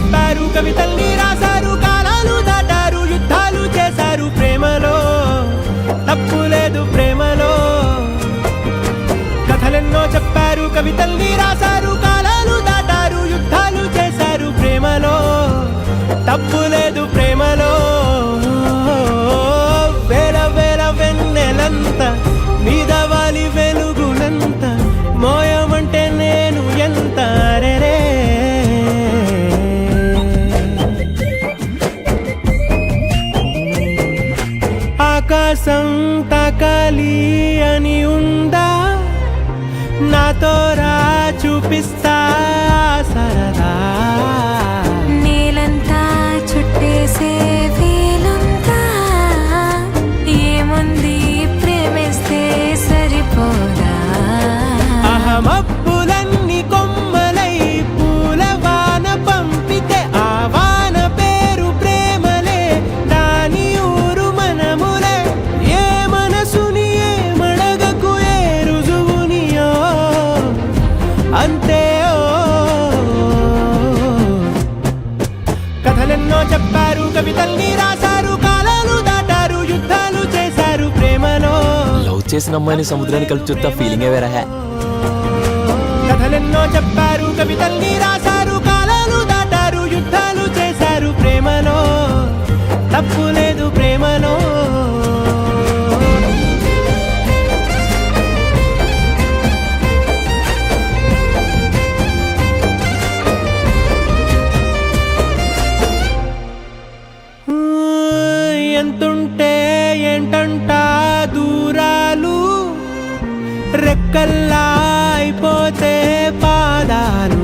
చెప్పారు, కవితల్ని రాశారు, కాలాలు దాటారు, యుద్ధాలు చేశారు ప్రేమలో, తప్పు లేదు ప్రేమలో. కథలెన్నో చెప్పారు, కవితల్ని రాశారు, కాలాలు దాటారు, యుద్ధాలు చేశారు ప్రేమలో, తప్పు లేదు ప్రేమలో. వేల వేల వెన్నెలంత మీద వాలి వెలుగునంత మోయమంటే నేను ఎంత రే. ఆకాశం తాకాలి అని ఉందా, నాతో రా చూపిస్తా సరదా. నేలంతా చుట్టేసే వీలుందా, ఏముంది ప్రేమిస్తే సరిపోదా. అహమప్పులన్నీ కొమ్మలై పూల వాన పంపితే ఆ వాన పేరు ప్రేమలే, దాని ఊరు మనములే. ఏ మనసుని ఏ మడగకు ఏ రుజువునియో అంతే. కథలెన్నో చెప్పారు, కవితల్ని రాశారు, కాలాలు దాటారు, యుద్ధాలు చేశారు ప్రేమలో. లవ్ చేసిన అమ్మాయిని సముద్రాన్ని కలిపి చూస్తా ఫీలింగే వేరే. కథలెన్నో చెప్పారు, కవితల్ని రాశారు, కాలాలు దాటారు, యుద్ధాలు చేశారు ప్రేమలో, తప్పు లేదు ప్రేమలో. ఎంతుంటే ఏంటంట దూరాలు, రెక్కల్లా అయిపోతే పాదాలు.